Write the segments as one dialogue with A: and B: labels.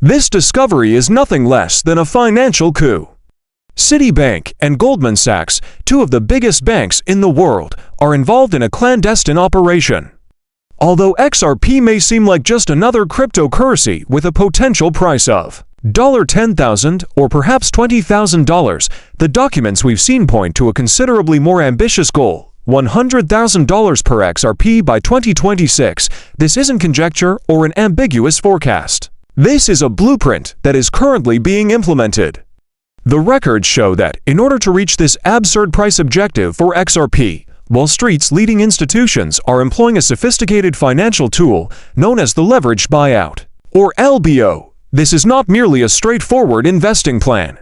A: This discovery is nothing less than a financial coup. Citibank and Goldman Sachs, two of the biggest banks in the world, are involved in a clandestine operation. Although XRP may seem like just another cryptocurrency with a potential price of $10,000 or perhaps $20,000, the documents we've seen point to a considerably more ambitious goal: $100,000 per XRP by 2026. This isn't conjecture or an ambiguous forecast. This is a blueprint that is currently being implemented. The records show that, in order to reach this absurd price objective for XRP, Wall Street's leading institutions are employing a sophisticated financial tool known as the leveraged buyout, or LBO. This is not merely a straightforward investing plan.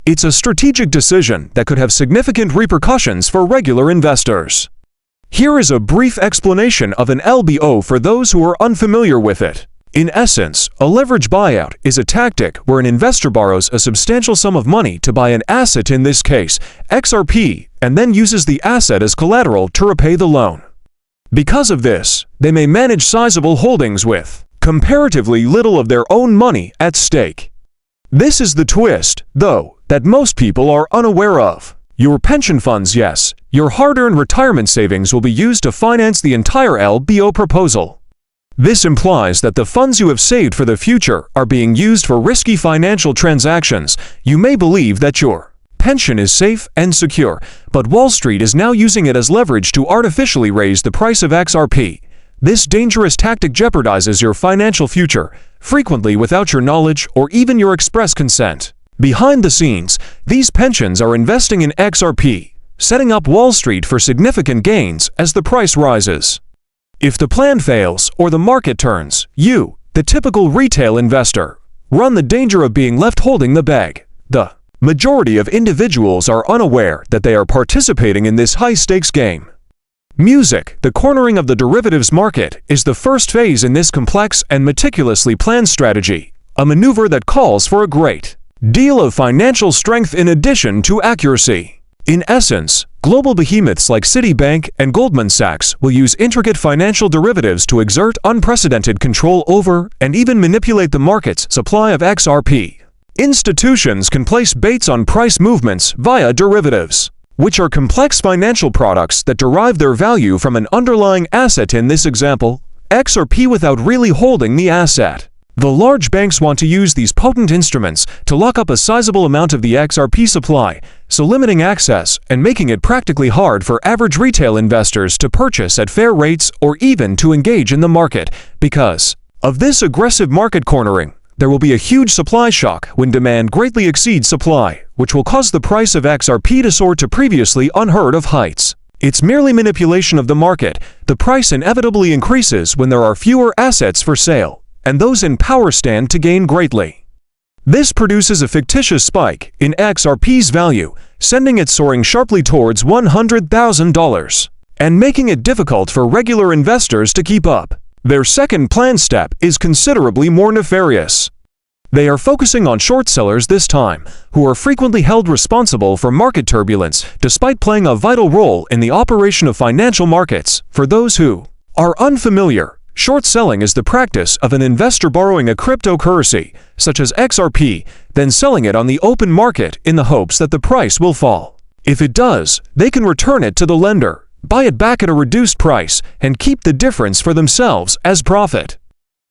A: It's a strategic decision that could have significant repercussions for regular investors. Here is a brief explanation of an LBO for those who are unfamiliar with it. In essence, a leverage buyout is a tactic where an investor borrows a substantial sum of money to buy an asset, in this case, XRP, and then uses the asset as collateral to repay the loan. Because of this, they may manage sizable holdings with comparatively little of their own money at stake. This is the twist, though, that most people are unaware of. Your pension funds, yes, your hard-earned retirement savings will be used to finance the entire LBO proposal. This implies that the funds you have saved for the future are being used for risky financial transactions. You may believe that your pension is safe and secure, but Wall Street is now using it as leverage to artificially raise the price of XRP. This dangerous tactic jeopardizes your financial future, frequently without your knowledge or even your express consent. Behind the scenes, these pensions are investing in XRP, setting up Wall Street for significant gains as the price rises. If the plan fails or the market turns, you, the typical retail investor, run the danger of being left holding the bag. The majority of individuals are unaware that they are participating in this high-stakes game. Music, the cornering of the derivatives market, is the first phase in this complex and meticulously planned strategy, a maneuver that calls for a great deal of financial strength in addition to accuracy. In essence, global behemoths like Citibank and Goldman Sachs will use intricate financial derivatives to exert unprecedented control over and even manipulate the market's supply of XRP. Institutions can place bets on price movements via derivatives, which are complex financial products that derive their value from an underlying asset, in this example, XRP, without really holding the asset. The large banks want to use these potent instruments to lock up a sizable amount of the XRP supply, so limiting access and making it practically hard for average retail investors to purchase at fair rates or even to engage in the market. Because of this aggressive market cornering, there will be a huge supply shock when demand greatly exceeds supply, which will cause the price of XRP to soar to previously unheard of heights. It's merely manipulation of the market. The price inevitably increases when there are fewer assets for sale, and those in power stand to gain greatly. This produces a fictitious spike in XRP's value, sending it soaring sharply towards $100,000, and making it difficult for regular investors to keep up. Their second planned step is considerably more nefarious. They are focusing on short sellers this time, who are frequently held responsible for market turbulence despite playing a vital role in the operation of financial markets. For those who are unfamiliar, short selling is the practice of an investor borrowing a cryptocurrency, such as XRP, then selling it on the open market in the hopes that the price will fall. If it does, they can return it to the lender, buy it back at a reduced price, and keep the difference for themselves as profit.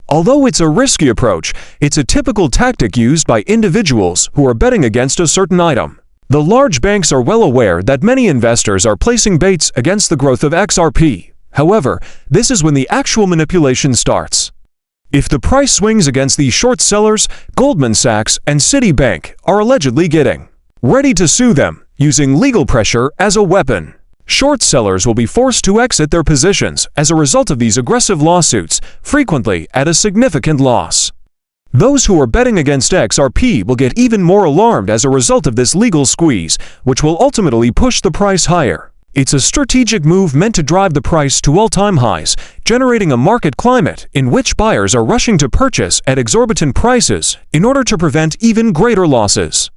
A: Although it's a risky approach, it's a typical tactic used by individuals who are betting against a certain item. The large banks are well aware that many investors are placing bets against the growth of XRP. However, this is when the actual manipulation starts. If the price swings against these short sellers, Goldman Sachs and Citibank are allegedly getting ready to sue them, using legal pressure as a weapon. Short sellers will be forced to exit their positions as a result of these aggressive lawsuits, frequently at a significant loss. Those who are betting against XRP will get even more alarmed as a result of this legal squeeze, which will ultimately push the price higher. It's a strategic move meant to drive the price to all-time highs, generating a market climate in which buyers are rushing to purchase at exorbitant prices in order to prevent even greater losses.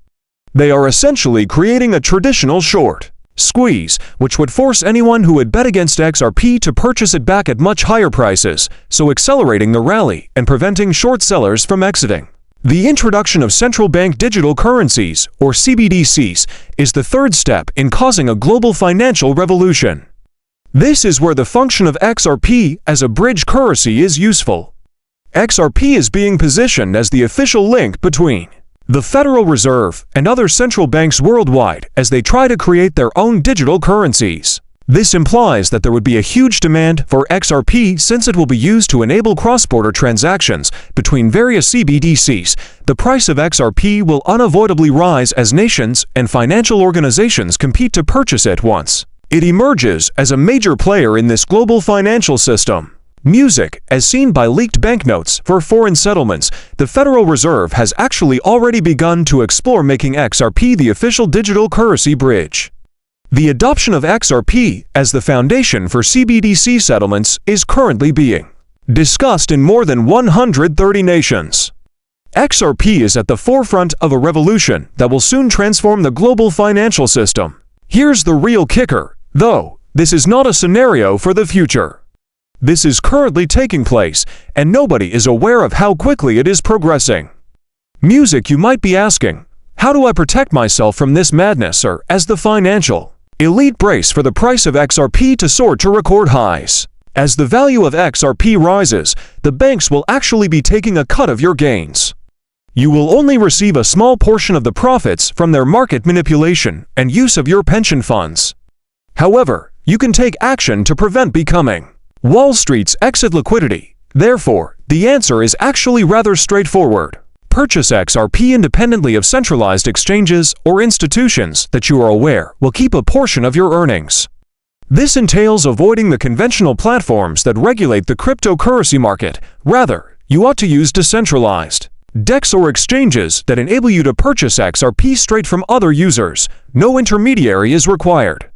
A: They are essentially creating a traditional short squeeze, which would force anyone who would bet against XRP to purchase it back at much higher prices, so accelerating the rally and preventing short sellers from exiting. The introduction of central bank digital currencies, or CBDCs, is the third step in causing a global financial revolution. This is where the function of XRP as a bridge currency is useful. XRP is being positioned as the official link between the Federal Reserve and other central banks worldwide as they try to create their own digital currencies. This implies that there would be a huge demand for XRP since it will be used to enable cross-border transactions between various CBDCs. The price of XRP will unavoidably rise as nations and financial organizations compete to purchase it once it emerges as a major player in this global financial system. Music, as seen by leaked banknotes for foreign settlements, the Federal Reserve has actually already begun to explore making XRP the official digital currency bridge. The adoption of XRP as the foundation for CBDC settlements is currently being discussed in more than 130 nations. XRP is at the forefront of a revolution that will soon transform the global financial system. Here's the real kicker, though, this is not a scenario for the future. This is currently taking place, and nobody is aware of how quickly it is progressing. Music, you might be asking, how do I protect myself from this madness, or as the financial elite brace for the price of XRP to soar to record highs? As the value of XRP rises, the banks will actually be taking a cut of your gains. You will only receive a small portion of the profits from their market manipulation and use of your pension funds. However, you can take action to prevent becoming Wall Street's exit liquidity. Therefore, the answer is actually rather straightforward. Purchase XRP independently of centralized exchanges or institutions that you are aware will keep a portion of your earnings. This entails avoiding the conventional platforms that regulate the cryptocurrency market. Rather, you ought to use decentralized DEX or exchanges that enable you to purchase XRP straight from other users. No intermediary is required.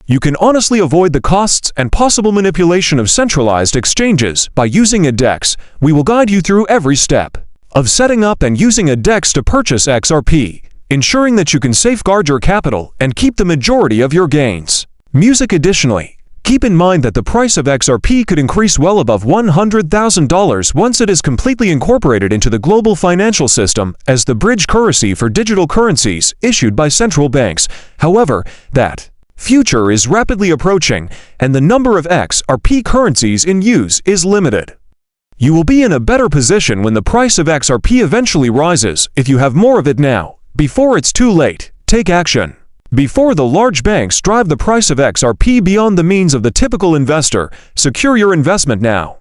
A: You can honestly avoid the costs and possible manipulation of centralized exchanges by using a DEX. We will guide you through every step of setting up and using a DEX to purchase XRP, ensuring that you can safeguard your capital and keep the majority of your gains. Music. Additionally, keep in mind that the price of XRP could increase well above $100,000 once it is completely incorporated into the global financial system as the bridge currency for digital currencies issued by central banks. However, that future is rapidly approaching, and the number of XRP currencies in use is limited. You will be in a better position when the price of XRP eventually rises if you have more of it now. Before it's too late, take action. Before the large banks drive the price of XRP beyond the means of the typical investor, secure your investment now.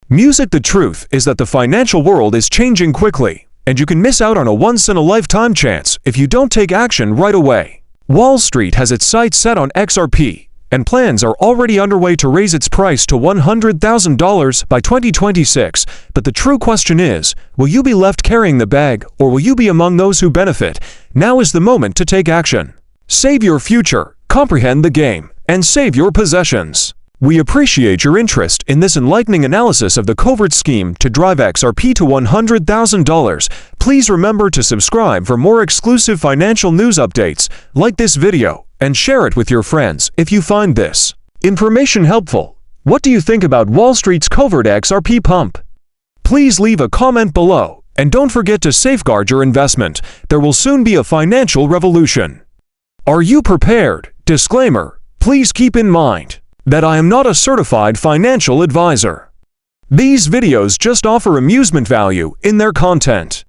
A: Music. The truth is that the financial world is changing quickly, and you can miss out on a once-in-a-lifetime chance if you don't take action right away. Wall Street has its sights set on XRP, and plans are already underway to raise its price to $100,000 by 2026. But the true question is, will you be left carrying the bag, or will you be among those who benefit? Now is the moment to take action. Save your future, comprehend the game, and save your possessions. We appreciate your interest in this enlightening analysis of the covert scheme to drive XRP to $100,000. Please remember to subscribe for more exclusive financial news updates. Like this video and share it with your friends if you find this information helpful. What do you think about Wall Street's covert XRP pump? Please leave a comment below, and don't forget to safeguard your investment. There will soon be a financial revolution. Are you prepared? Disclaimer: please keep in mind that I am not a certified financial advisor. These videos just offer amusement value in their content.